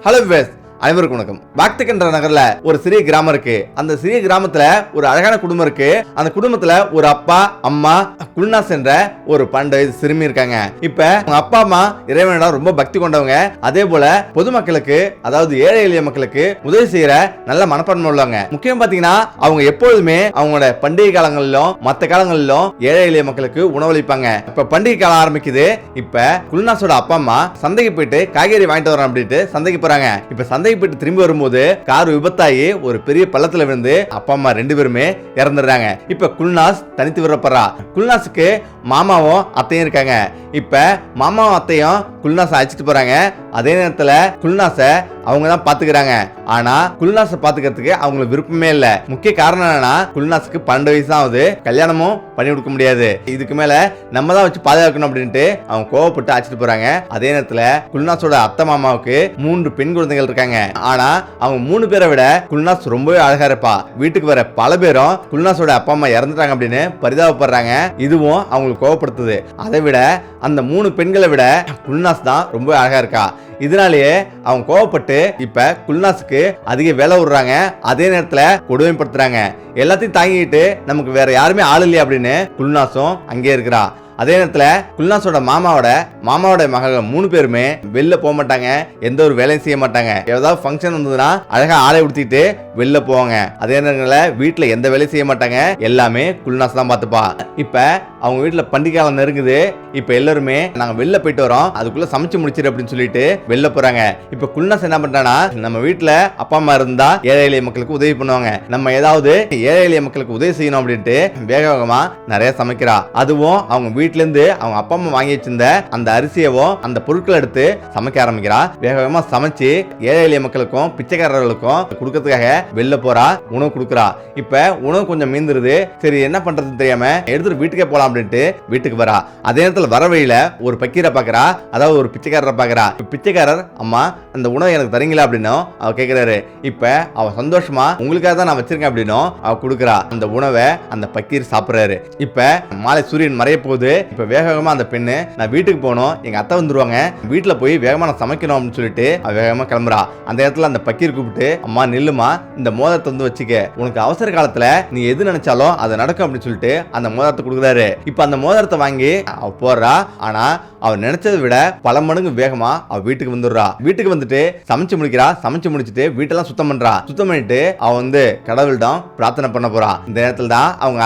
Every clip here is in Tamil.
ஹலோ விவேஸ், அனைவருக்கும் வணக்கம். பாக்திகன்ற நகர்ல ஒரு சிறிய கிராமம் இருக்கு. அந்த சிறிய கிராமத்துல ஒரு அழகான குடும்பம் இருக்கு. அந்த குடும்பத்துல ஒரு அப்பா, அம்மா, குல்நாஸ் என்ற ஒரு 12 வயது சிறுமி இருக்காங்க. இப்ப அவங்க அப்பா அம்மா இறைவனிடம் ரொம்ப பக்தி கொண்டவங்க. அதே போல பொதுமக்களுக்கு, அதாவது ஏழை எளிய மக்களுக்கு உதவி செய்யற நல்ல மனப்பான்மை உள்ளவங்க. முக்கியம் பாத்தீங்கன்னா அவங்க எப்பொழுதுமே அவங்களோட பண்டிகை காலங்களிலும் மற்ற காலங்களிலும் ஏழை எளிய மக்களுக்கு உணவளிப்பாங்க. இப்ப பண்டிகை காலம் ஆரம்பிக்குது. இப்ப குல்நாஸோட அப்பா அம்மா சந்தைக்கு போயிட்டு காய்கறி வாங்கிட்டு வரோம் அப்படின்ட்டு சந்தைக்கு போறாங்க. இப்ப சந்தைக்கு போயிட்டு திரும்பி வரும்போது கார் விபத்தாகி ஒரு பெரிய பள்ளத்துல விழுந்து அப்பா அம்மா 2 பேருமே இறந்துடுறாங்க. இப்ப குல்நாஸ் தனித்து விடப்படுறா. குல்நாஸுக்கு மாமாவும் அத்தையும் இருக்காங்க. இப்ப மாமாவும் அத்தையும் குல்நாஸை அழைச்சிட்டு போறாங்க. அதே நேரத்துல குல்நாஸை அவங்க தான் பாத்துக்கிறாங்க. ஆனா குல்நாஸை பாத்துக்கிறதுக்கு அவங்களுக்கு விருப்பமே இல்ல. முக்கிய காரணம் என்னன்னா, குல்நாஸுக்கு 12 வயசு தான் ஆகுது, கல்யாணமும் பண்ணி கொடுக்க முடியாது. இதுக்கு மேல நம்ம தான் வச்சு பாதுகாக்கணும் அப்படின்ட்டு அவங்க கோவப்பட்டு அழைச்சிட்டு போறாங்க. அதே நேரத்துல குல்நாஸோட அத்தை மாமாவுக்கு 3 பெண் குழந்தைகள் இருக்காங்க. ஆனா அவங்க 3 பேரை விட குல்நாஸ் ரொம்பவே அழகா இருப்பா. வீட்டுக்கு வர பல பேரும் குல்நாஸோட அப்பா அம்மா இறந்துட்டாங்க அப்படின்னு பரிதாபப்படுறாங்க. இதுவும் அவங்களுக்கு கோவப்படுத்துது. அதை விட அந்த 3 பெண்களை விட குல்நாஸ் தான் ரொம்ப அழகா இருக்கா. இதனாலேயே அவங்க கோவப்பட்டு இப்ப குல்நாஸுக்கு அதிக வேலை விடுறாங்க. அதே நேரத்துல கொடுமைப்படுத்துறாங்க. எல்லாத்தையும் தாங்கிட்டு நமக்கு வேற யாருமே ஆள் இல்லையா அப்படின்னு குல்நாஸும் அங்கே இருக்கிறா. அதே நேரத்துல குல்நாஸோட மாமாவோட மகள் 3 பேருமே வெளில போக மாட்டாங்க, எந்த ஒரு வேலையும் செய்ய மாட்டாங்க. ஏதாவது ஃபங்க்ஷன் வந்ததுன்னா அழகா ஆடை உடுத்திட்டு வெளில போவாங்க. அதே நேரத்துல வீட்டுல எந்த வேலையும் செய்ய மாட்டாங்க, எல்லாமே குல்நாஸ் தான் பார்த்துப்பா. இப்ப அவங்க வீட்டுல பண்டிகை காலம் நெருங்குது. இப்ப எல்லாருமே நாங்க வெளில போயிட்டு வரோம், அதுக்குள்ள சமைச்சு முடிச்சிரு அப்படின்னு சொல்லிட்டு வெளில போறாங்க. இப்ப குல்நாஸ் என்ன பண்றானா, நம்ம வீட்டுல அப்பா அம்மா இருந்தா ஏழை எளிய மக்களுக்கு உதவி பண்ணுவாங்க, நம்ம ஏதாவது ஏழை எளிய மக்களுக்கு உதவி செய்யணும் அப்படின்ட்டு வேக வேகமா நிறைய சமைக்கிறா. அதுவும் அவங்க வீட்டுல இருந்து அவங்க அப்பா அம்மா வாங்கி வச்சிருந்த அந்த அரிசியவும் அந்த பொருட்களை எடுத்து சமைக்க ஆரம்பிக்கிறா. வேக வேகமா சமைச்சு ஏழை எளிய மக்களுக்கும் பிச்சைக்காரர்களுக்கும் கொடுக்கறதுக்காக வெளில போறா, உணவு கொடுக்குறா. இப்ப உணவு கொஞ்சம் மீந்துருது. சரி என்ன பண்றதுன்னு தெரியாம எடுத்துட்டு வீட்டுக்கே போலாம் அப்படின்ட்டு வீட்டுக்கு வரா. அதே நேரத்துல வர வழியில ஒரு பக்கீரை பாக்குறா, அதாவது ஒரு பிச்சைக்காரரை பாக்குறா. பிச்சைக்காரர், அம்மா அந்த உணவு எனக்கு தரீங்களா அப்படின்னு அவ கேக்குறாரு. இப்ப அவ சந்தோஷமா உங்களுக்காக தான் நான் வச்சிருக்கேன் அப்படின்னு அவ கொடுக்குறா. அந்த உணவை அந்த பக்கீர் சாப்பிடுறாரு. இப்ப மாலை சூரியன் மறைய போகுது. இப்ப வேக வேகமா அந்த பெண்ணு, நான் வீட்டுக்கு போகணும், எங்க அத்தை வந்துருவாங்க, வீட்டுல போய் வேகமா நான் சமைக்கணும் அப்படின்னு சொல்லிட்டு வேகமா கிளம்புறா. அந்த இடத்துல அந்த பக்கீர் கூப்பிட்டு, அம்மா நில்லுமா, இந்த மோதிரத்தை வந்து வச்சுக்க, உனக்கு அவசர காலத்துல நீ எது நினைச்சாலும் அது நடக்கும் அப்படின்னு சொல்லிட்டு அந்த மோதிரத்தை கொடுக்குறாரு. இப்ப அந்த மோதிரத்தை வாங்கி அவ போறா. ஆனா அவ நினைச்சதை விட பல மடங்கு வேகமா அவ வீட்டுக்கு வந்துடுறா. வீட்டுக்கு வந்துட்டு சமைச்சு முடிக்கிறா. சமைச்சு முடிச்சுட்டு வீட்டெல்லாம் சுத்தம் பண்றா. சுத்தம் பண்ணிட்டு அவ வந்து கடவுள்தான் பிரார்த்தனை பண்ண போறா. இந்த நேரத்துல தான் அவங்க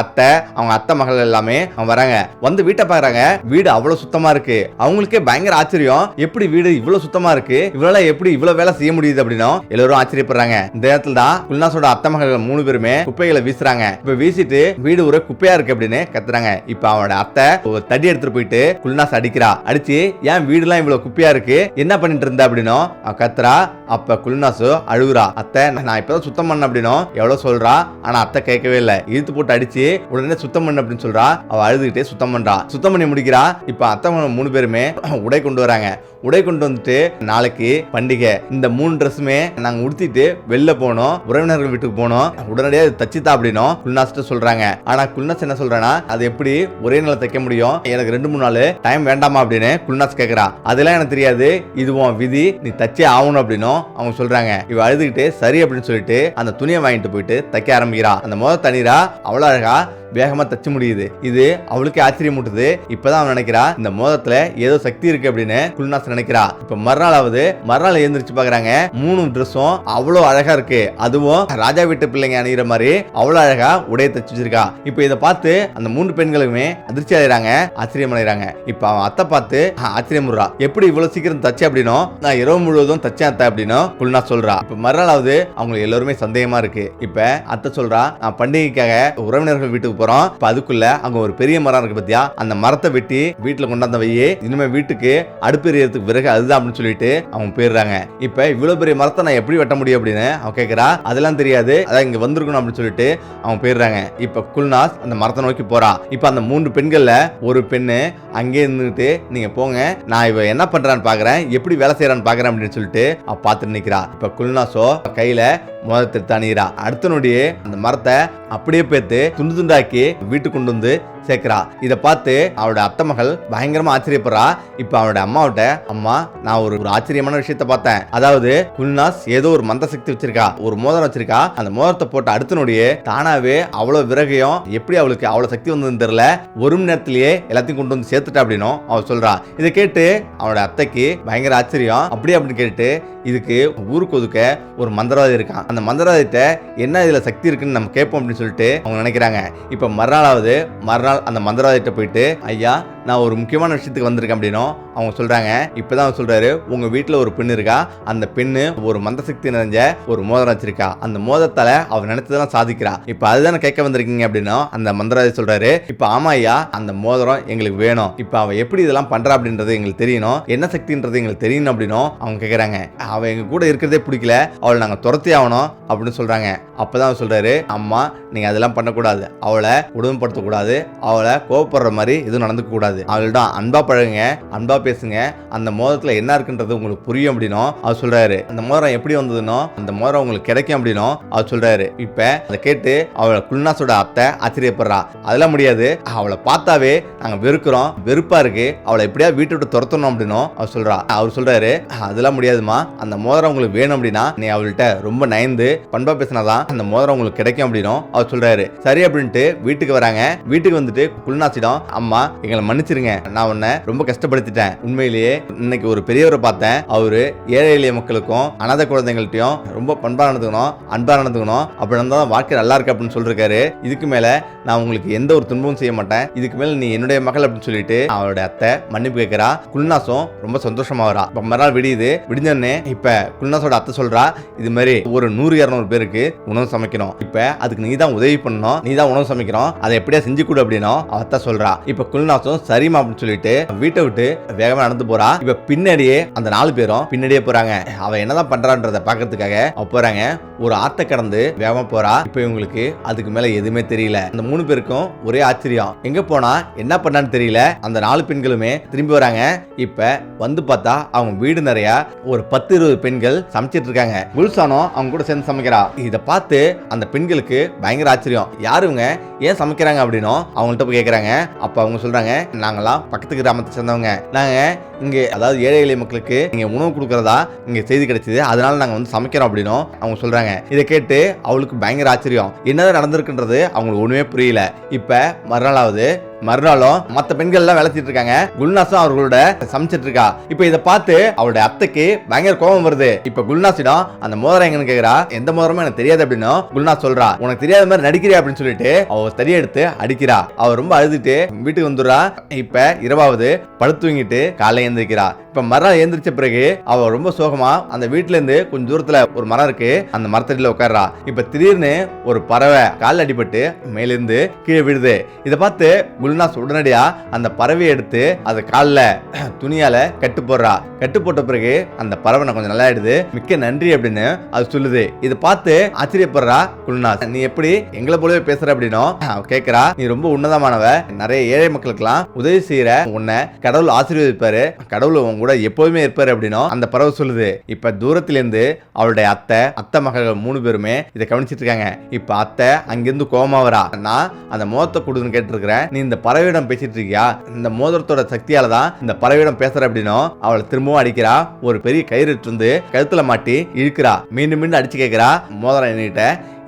அத்தை மகள் எல்லாமே அவங்க வராங்க. வந்து வீட்டை பாக்குறாங்க. வீடு அவ்வளவு சுத்தமா இருக்கு. அவங்களுக்கே பயங்கர ஆச்சரியம், எப்படி வீடு இவ்வளவு சுத்தமா இருக்கு, இவளால எப்படி இவ்வளவு வேலை செய்ய முடியுது அப்படின்னு எல்லாரும் ஆச்சரியப்படுறாங்க. இந்த நேரத்துல தான் குல்நாஸோட அத்தை மகள் 3 பேருமே குப்பைகளை வீசுறாங்க. இப்ப வீசிட்டு வீடு ஒரு குப்பையா இருக்கு அப்படின்னு கத்துறாங்க. இப்ப அவனோட அத்தை ஒரு தடி எடுத்துட்டு போயிட்டு குல்நாஸ் அடிக்கிறா. அடிச்சு, ஏன் வீடுலாம் இவ்வளவு குப்பையா இருக்கு, என்ன பண்ணிட்டு இருந்த அப்படின்னு கத்துறா. அப்ப குல்நாஸு அழுகுறா. அத்தை நான் இப்பதான் சுத்தம் பண்ண அப்படின்னு எவ்வளவு சொல்றா. ஆனா அத்தை கேட்கவே இல்லை. இழுத்து போட்டு அடிச்சு உடனே சுத்தம் பண்ண அப்படின்னு சொல்றா. அவ அழுதுகிட்டே சுத்தம் பண்றா. சுத்தம் பண்ணி முடிக்கிறா. இப்ப அத்தை 3 பேருமே உடை கொண்டு வராங்க. உடை கொண்டு வந்துட்டு, நாளைக்கு பண்டிகை, இந்த 3 ட்ரெஸ்ஸுமே நாங்க உடுத்திட்டு வெளில போனோம், உறவினர்கள் வீட்டுக்கு போனோம், உடனடியாக தச்சுதா அப்படின்னும் குல்நாஸ்ட்டு சொல்றாங்க. ஆனா குல்நாஸ் என்ன சொல்றானா, அது எப்படி ஒரே நாள் தைக்க முடியும், எனக்கு 2-3 நாள் டைம் வேண்டாமா அப்படின்னு குல்நாஸ் கேக்குறா. அதெல்லாம் எனக்கு தெரியாது, இதுவும் விதி, நீ தச்சே ஆகணும் அப்படின்னும் அவங்க சொல்றாங்க. இவ அழுதுகிட்டு சரி அப்படின்னு சொல்லிட்டு அந்த துணியை வாங்கிட்டு போயிட்டு தைக்க ஆரம்பிக்கிறா. அந்த முதல் தண்ணீரா அவ்வளவு அழகா வேகமா தச்சு முடியுது. இது அவளுக்கே ஆச்சரியம் ஊட்டுது. இப்பதான் அவன் நினைக்கிறா, இந்த மோதத்துல ஏதோ சக்தி இருக்கு அப்படின்னு குல்நாஸ் நினைக்கிறா. இப்ப மறுநாள் எழுந்திரிச்சு பாக்குறாங்க. 3 ட்ரெஸ்ஸும் அவ்வளவு அழகா இருக்கு. அதுவும் ராஜா வீட்டு பிள்ளைங்க அணிகிற மாதிரி அவ்வளவு அழகா உடைய தச்சு வச்சிருக்கா. இப்ப இதை பார்த்து அந்த 3 பெண்களுமே அதிர்ச்சி அடைறாங்க, ஆச்சரியம் அடைறாங்க. இப்ப அவன் அத்தை பார்த்து ஆச்சரியமுறா, எப்படி இவ்வளவு சீக்கிரம் தச்சு அப்படின்னும், நான் இரவு முழுவதும் தச்சேன் அத்தை அப்படின்னு குல்நாஸ் சொல்றா. இப்ப மறுநாளாவது அவங்க எல்லாருமே சந்தேகமா இருக்கு. இப்ப அத்தை சொல்றா, நான் பண்டிகைக்காக உறவினர்கள் வீட்டுக்கு போறோம். இப்ப அதுக்குள்ள அங்க ஒரு பெரிய மரம் இருக்கு பத்தியா, அந்த மரத்தை வெட்டி வீட்டுல கொண்டாந்த வையே, இனிமே வீட்டுக்கு அடுப்பு எரியறதுக்கு விறகு அதுதான் அப்படின்னு சொல்லிட்டு அவங்க போயிடுறாங்க. இப்ப இவ்வளவு பெரிய மரத்தை நான் எப்படி வெட்ட முடியும் அப்படின்னு அவ கேக்குறா. அதெல்லாம் தெரியாது, அதான் இங்க வந்திருக்கணும் அப்படின்னு சொல்லிட்டு அவங்க போயிடுறாங்க. இப்ப குல்நாஸ் அந்த மரத்தை நோக்கி போறா. இப்ப அந்த 3 பெண்கள்ல ஒரு பெண்ணு அங்கே இருந்துட்டு, நீங்க போங்க, நான் இவ என்ன பண்றான்னு பாக்குறேன், எப்படி வேலை செய்யறான்னு பாக்குறேன் அப்படின்னு சொல்லிட்டு அவ பார்த்துட்டு நிக்கிறா. இப்ப குல்நாஸோ கையில மோதிரத்தை அணிகிறா. அடுத்த நொடியே அந்த மரத்தை அப்படியே பேத்து துண்டு துண்டாக்கி வீட்டுக்கு கொண்டு வந்து சேர்க்கிறா. இதை பார்த்து அவளோட அத்தை மகள் பயங்கரமா ஆச்சரியப்படுறா. இப்ப அவனோட அம்மாவிட்ட, அம்மா நான் ஒரு ஆச்சரியமான விஷயத்த பார்த்தேன். அதாவது குல்நாஸ் ஏதோ ஒரு மந்த சக்தி வச்சிருக்கா, ஒரு மோதிரம் வச்சிருக்கா. அந்த மோதிரத்தை போட்ட அடுத்த நொடியே தானாவே அவ்வளவு விறகையும் எப்படி அவளுக்கு அவ்வளவு சக்தி வந்ததுன்னு தெரியல, ஒரு மணி நேரத்திலேயே எல்லாத்தையும் கொண்டு வந்து சேர்த்துட்டா அப்படின்னும் அவள் சொல்றா. இதை கேட்டு அவனோட அத்தைக்கு பயங்கர ஆச்சரியம். அப்படின்னு கேட்டு இதுக்கு ஊருக்கு ஒதுக்க ஒரு மந்திரவாதி இருக்கான், அந்த மந்திரவாதிட்ட என்ன இதுல சக்தி இருக்குன்னு நம்ம கேட்போம் அப்படின்னு சொல்லிட்டு அவங்க நினைக்கிறாங்க. இப்ப மறுநாள் அந்த மந்திரவாதிட்ட போயிட்டு, ஐயா நான் ஒரு முக்கியமான விஷயத்துக்கு வந்திருக்கேன் அப்படின்னும் அவங்க சொல்றாங்க. இப்பதான் அவர் சொல்றாரு, உங்க வீட்டுல ஒரு பெண் இருக்கா, அந்த பெண்ணு ஒரு மந்த சக்தி நிறைஞ்ச ஒரு மோதிரம் வச்சிருக்கா, அந்த மோதிரத்தால அவர் நினைச்சதெல்லாம் சாதிக்கிறா. இப்ப அதுதானே கேட்க வந்திருக்கீங்க அப்படின்னும் அந்த மந்திரவாதி சொல்றாரு. இப்ப ஆமா ஐயா, அந்த மோதிரம் எங்களுக்கு வேணும், இப்ப அவ எப்படி இதெல்லாம் பண்றா அப்படின்றது எங்களுக்கு தெரியணும், என்ன சக்தின்றது எங்களுக்கு தெரியணும் அப்படின்னும் அவங்க கேட்கறாங்க. அவ எங்க கூட இருக்கிறதே பிடிக்கல, அவளை நாங்க துரத்தி ஆகணும் அப்படின்னு சொல்றாங்க. அப்பதான் அவர் சொல்றாரு, அம்மா நீங்க அதெல்லாம் பண்ணக்கூடாது, அவளை குடும்பப்படுத்தக்கூடாது, அவளை கோவப்படுற மாதிரி எதுவும் நடந்துக்க கூடாது, அவள்கிட்ட அன்பா பழகுங்க, அன்பா பேசுங்க, அந்த மோதிரத்துல என்ன இருக்குன்றது உங்களுக்கு புரியும் அப்படின்னும் அவர் சொல்றாரு. அந்த மோதிரம் எப்படி வந்ததுன்னோ அந்த மோதிரம் உங்களுக்கு கிடைக்கும் அப்படின்னும் அவர் சொல்றாரு. இப்ப அதை கேட்டு அவளை குல்நாஸோட அத்தை ஆச்சரியப்படுறா. அதெல்லாம் முடியாது, அவளை பார்த்தாவே நாங்க வெறுக்கிறோம், வெறுப்பா இருக்கு, அவளை எப்படியா வீட்டை விட்டு துரத்தணும் அப்படின்னும் அவர் சொல்றா. அவர் சொல்றாரு, அதெல்லாம் முடியாதுமா, அந்த மோதிரம் உங்களுக்கு வேணும் அப்படின்னா நீ அவள்கிட்ட ரொம்ப நயந்து பண்பா பேசினாதான் அந்த மோதிரம் உங்களுக்கு கிடைக்கும் அப்படின்னும் அவர் சொல்றாரு. சரி அப்படின்ட்டு வீட்டுக்கு வராங்க. வீட்டுக்கு வந்துட்டு குல்நாஸிடம், அம்மா எங்களை மன்னிச்சிருங்க, நான் உன்னை ரொம்ப கஷ்டப்படுத்திட்டேன், உண்மையிலேயே இன்னைக்கு ஒரு பெரியவரை பார்த்தேன், அவரு ஏழை எளிய மக்களுக்கும் அனாதை குழந்தைகள்ட்டையும் ரொம்ப பண்பா நடந்துக்கணும், அன்பா நடந்துக்கணும், அப்படி இருந்தா வாழ்க்கை நல்லா இருக்கு அப்படின்னு சொல்லிருக்காரு. இதுக்கு மேல நான் உங்களுக்கு எந்த ஒரு துன்பமும் செய்ய மாட்டேன், இதுக்கு மேல நீ என்னுடைய மகள் அப்படின்னு சொல்லிட்டு அவளோட அத்தை மன்னிப்பு கேட்கிறா. குல்நாஸும் ரொம்ப சந்தோஷமாகறா. இப்ப மறுநாள் விடியுது. விடிஞ்சோடனே இப்ப குல்நாஸோட அத்தை சொல்றா, இது மாதிரி ஒரு 100-200 பேருக்கு உணவு சமைக்கணும், இப்ப அதுக்கு நீ தான் உதவி பண்ணணும், நீ தான் உணவு சமைக்கணும், அதை எப்படியா செஞ்சு கொடு அப்படின்னு அத்தை சொல்றா. இப்ப குல்நாஸும் சரிமா அப்படின்னு சொல்லிட்டு வீட்டை விட்டு வேகமா நடந்து போறா. இப்ப பின்னாடியே அந்த 4 பேரும் பின்னாடியே போறாங்க. அவ என்னதான் பண்றான்றத பாக்கிறதுக்காக அவ போறாங்க. ஒரு ஆத்த கடந்து வேகமா போறா. இப்ப இவங்களுக்கு அதுக்கு மேல எதுவுமே தெரியல. அந்த 3 பேருக்கும் ஒரே ஆச்சரியம், எங்க போனா என்ன பண்ணான்னு தெரியல. அந்த 4 பெண்களுமே திரும்பி வராங்க. இப்ப வந்து பார்த்தா அவங்க வீடு நிறைய ஒரு 10-20 பெண்கள் சமைச்சிட்டு இருக்காங்க. குல்சானும் அவங்க கூட சேர்ந்து சமைக்கிறா. இதை பார்த்து அந்த பெண்களுக்கு பயங்கர ஆச்சரியம், யாருங்க ஏன் சமைக்கிறாங்க அப்படின்னும் அவங்கள்ட்ட போய் கேட்கறாங்க. அப்ப அவங்க சொல்றாங்க, நாங்கெல்லாம் பக்கத்து கிராமத்தை சேர்ந்தவங்க, நாங்க இங்க அதாவது ஏழை எளிய மக்களுக்கு இங்க உணவு கொடுக்கறதா இங்க செய்தி கிடைச்சது, அதனால நாங்க வந்து சமைக்கிறோம் அப்படின்னும் அவங்க சொல்றாங்க. இதை கேட்டு அவளுக்கு பயங்கர ஆச்சரியம், என்னதான் நடந்திருக்குன்றது அவங்களுக்கு ஒண்ணுமே புரியல. இப்ப மறுநாளும் மத்த பெண்கள் எல்லாம் வேலை செய்யிட்டு இருக்காங்க. குல்நாஸும் அவர்களோட சமைச்சிட்டு இருக்கா. இப்ப இதை பார்த்து அவளுடைய அத்தைக்கு பயங்கர கோபம் வருது. இப்ப குல்நாஸிடம் அந்த மோதிரம் எங்கன்னு கேக்குறா. எந்த மோதிரமும் எனக்கு தெரியாது அப்படின்னு குல்நாஸ் சொல்றா. உனக்கு தெரியாத மாதிரி நடிக்கிறியா அப்படின்னு சொல்லிட்டு அவ தடியை எடுத்து அடிக்கிறா. அவ ரொம்ப அழுதுட்டு வீட்டுக்கு வந்துடுறா. இப்ப இரவாவது படுத்து தூங்கிட்டு காலைல எழுந்திருக்கிறா. இப்ப மரம் எழுந்திரிச்ச பிறகு அவ ரொம்ப சோகமா அந்த வீட்டுல இருந்து கொஞ்சம் தூரத்துல ஒரு மரம் இருக்கு, அந்த மரத்தடியில உட்கார்றா. இப்ப திடீர்னு ஒரு பறவை கால் அடிபட்டு மேலிருந்து கீழே விழுது. இதை பார்த்து குல்நாஸ் உடனடியா அந்த பறவையை எடுத்து அதை காலில் துணியால கட்டு போடுறா. கட்டு போட்ட பிறகு அந்த பறவை கொஞ்சம் நல்லா ஆயிடுது, மிக்க நன்றி அப்படின்னு அது சொல்லுது. இதை பார்த்து ஆச்சரியப்படுறா குல்நாஸ், நீ எப்படி எங்களை போலவே பேசுற அப்படின்னும் கேட்கிறா. நீ ரொம்ப உன்னதமானவ, நிறைய ஏழை மக்களுக்கெல்லாம் உதவி செய்யற, உன்னை கடவுள் ஆசீர்வதிப்பாரு, கடவுள் உங்க கூட எப்போதுமே இருப்பாரு அப்படின்னும் அந்த பறவை சொல்லுது. இப்ப தூரத்துல இருந்து அவளுடைய அத்தை மகள் 3 பேருமே இதை கவனிச்சிட்டு இருக்காங்க. இப்ப அத்தை அங்கிருந்து கோபமா வரா. நான் அந்த மோதிரத்தை கொடுன்னு கேட்டிருக்கிறேன், நீ இந்த பறவையிடம் பேசிட்டு இருக்கியா, இந்த மோதிரத்தோட சக்தியால தான் இந்த பறவையிடம் பேசுற அப்படின்னும் அவளை திரும்பவும் அடிக்கிறா. ஒரு பெரிய கயிறு இருந்து கழுத்துல மாட்டி இழுக்கிறா. மீண்டும் அடிச்சு கேட்கிறா, மோதிரம் என்கிட்ட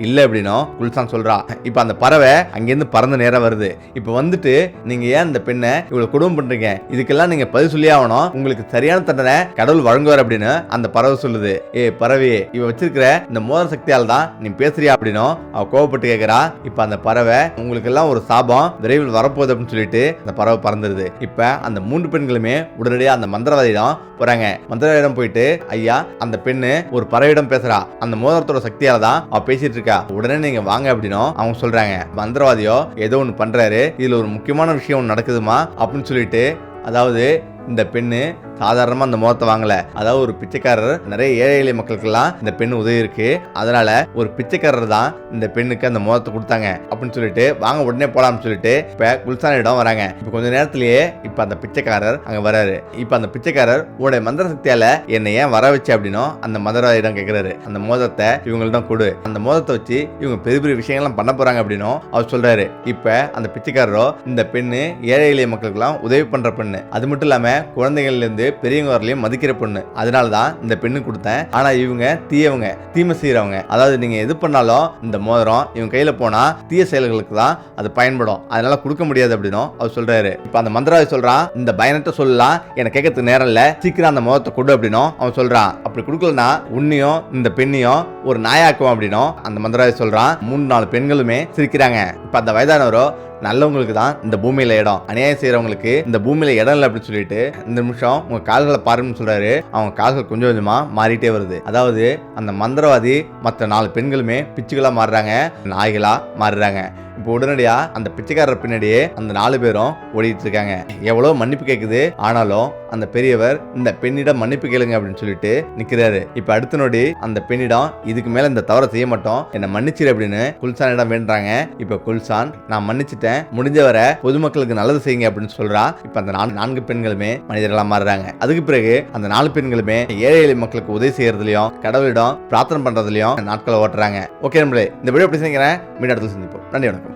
இல்ல அப்படின்னும் குல்சான் சொல்றா. இப்ப அந்த பறவை அங்கிருந்து பறந்து நேரம் வருது. இப்ப வந்துட்டு, நீங்க ஏன் இந்த பெண்ணை இவ்வளவு குடும்பம் பண்றீங்க, இதுக்கெல்லாம் நீங்க பதில் சொல்லி ஆகணும், உங்களுக்கு சரியான தண்டனை கடவுள் வழங்குவார் அப்படின்னு அந்த பறவை சொல்லுது. ஏ பறவை, இவ வச்சிருக்கிற இந்த மோதிர சக்தியால் தான் நீ பேசுறியா அப்படின்னும் அவ கோவப்பட்டு கேட்கிறா. இப்ப அந்த பறவை, உங்களுக்கு எல்லாம் ஒரு சாபம் விரைவில் வரப்போகுது அப்படின்னு சொல்லிட்டு அந்த பறவை பறந்துருது. இப்ப அந்த 3 பெண்களுமே உடனடியா அந்த மந்திரவாதியிடம் போறாங்க. மந்திரவாதியிடம் போயிட்டு, ஐயா அந்த பெண்ணு ஒரு பறவையிடம் பேசுறா, அந்த மோதிரத்தோட சக்தியால தான் அவ பேசிட்டு இருக்கா, உடனே நீங்க வாங்க அப்படின்னும் அவங்க சொல்றாங்க. மந்திரவாதியோ ஏதோ ஒண்ணு பண்றாரு, இதுல ஒரு முக்கியமான விஷயம் நடக்குதுமா அப்படின்னு சொல்லிட்டு, அதாவது இந்த பெண்ணு சாதாரணமா அந்த மோதத்தை வாங்கல. அதாவது ஒரு பிச்சைக்காரர் நிறைய ஏழை எளிய மக்களுக்கெல்லாம் இந்த பெண் உதவி இருக்கு, அதனால ஒரு பிச்சைக்காரர் தான் இந்த பெண்ணுக்கு அந்த மோதத்தை கொடுத்தாங்க அப்படின்னு சொல்லிட்டு வாங்க உடனே போலாம்னு சொல்லிட்டு இப்ப குல்சானிடம் வராங்க. இப்ப கொஞ்ச நேரத்திலேயே இப்ப அந்த பிச்சைக்காரர் அங்க வராரு. இப்ப அந்த பிச்சைக்காரர் உடைய மந்திர சக்தியால என்னை ஏன் வர வச்சு அப்படின்னோ அந்த மந்திரவாதியிடம் கேட்கிறாரு. அந்த மோதத்தை இவங்கள்தான் கொடு, அந்த மோதத்தை வச்சு இவங்க பெரிய பெரிய விஷயங்கள்லாம் பண்ண போறாங்க அப்படின்னும் அவர் சொல்றாரு. இப்ப அந்த பிச்சைக்காரரோ இந்த பெண்ணு ஏழை எளிய மக்களுக்கெல்லாம் உதவி பண்ற பெண்ணு, அது மட்டும் இல்லாம குழந்தைகள்ல இருந்து பெரியவங்க வரலையும் மதிக்கிற பொண்ணு, அதனாலதான் இந்த பெண்ணு கொடுத்தேன். ஆனா இவங்க தீயவங்க, தீமை செய்யறவங்க. அதாவது நீங்க எது பண்ணாலும் இந்த மோதிரம் இவங்க கையில போனா தீய செயல்களுக்கு தான் அது பயன்படும், அதனால கொடுக்க முடியாது அப்படின்னு அவர் சொல்றாரு. இப்ப அந்த மந்திரவாதி சொல்றான், இந்த பயனற்ற சொல்லலாம் எனக்கு கேட்கறதுக்கு நேரம் இல்ல, சீக்கிரம் அந்த மோதத்தை கொடு அப்படின்னும் அவன் சொல்றான். அப்படி கொடுக்கலன்னா உன்னையும் இந்த பெண்ணையும் ஒரு நாயாக்குவோம் அப்படின்னும் அந்த மந்திரவாதி சொல்றான். 3-4 பெண்களுமே சிரிக்கிறாங்க. இப்ப அந்த வயதானவரோ நல்லவங்களுக்கு தான் இந்த பூமியில இடம், அநியாயம் செய்யறவங்களுக்கு இந்த பூமியில இடம் இல்லை அப்படின்னு சொல்லிட்டு இந்த நிமிஷம் உங்க கால்களை பாருன்னு சொல்றாரு. அவங்க கால்கள் கொஞ்சம் கொஞ்சமா மாறிட்டே வருது. அதாவது அந்த மந்திரவாதி மற்ற 4 பெண்களுமே பிச்சுகளா மாறுறாங்க, நாய்களா மாறுறாங்க. இப்போ உடனடியா அந்த பிச்சைக்காரர் பின்னாடியே அந்த 4 பேரும் ஓடிட்டு இருக்காங்க. எவ்வளவு மன்னிப்பு கேக்குது, ஆனாலும் அந்த பெரியவர் இந்த பெண்ணிடம் மன்னிப்பு கேளுங்க அப்படின்னு சொல்லிட்டு நிக்கிறாரு. இப்ப அடுத்த நொடி அந்த பெண்ணிடம் இதுக்கு மேல இந்த தவறை செய்ய மாட்டோம், என்ன மன்னிச்சிரு அப்படின்னு குல்சானிடம் வேண்டாங்க. இப்ப குல்சான் நான் மன்னிச்சிட்டேன், முடிஞ்ச வரை பொதுமக்களுக்கு நல்லது செய்யுங்க அப்படின்னு சொல்றா. இப்ப அந்த 4 பெண்களுமே மனிதர்களா மாறுறாங்க. அதுக்கு பிறகு அந்த 4 பெண்களுமே ஏழை எளிய மக்களுக்கு உதவி செய்யறதுலயும் கடவுளிடம் பிரார்த்தனை பண்றதுலயும் நாட்களை ஓட்டுறாங்க. ஓகே நண்பர்களே, இந்த வீடியோ எப்படி செய்யுங்க, மீண்டும் அடுத்து சந்திப்போம். நன்றி, வணக்கம்.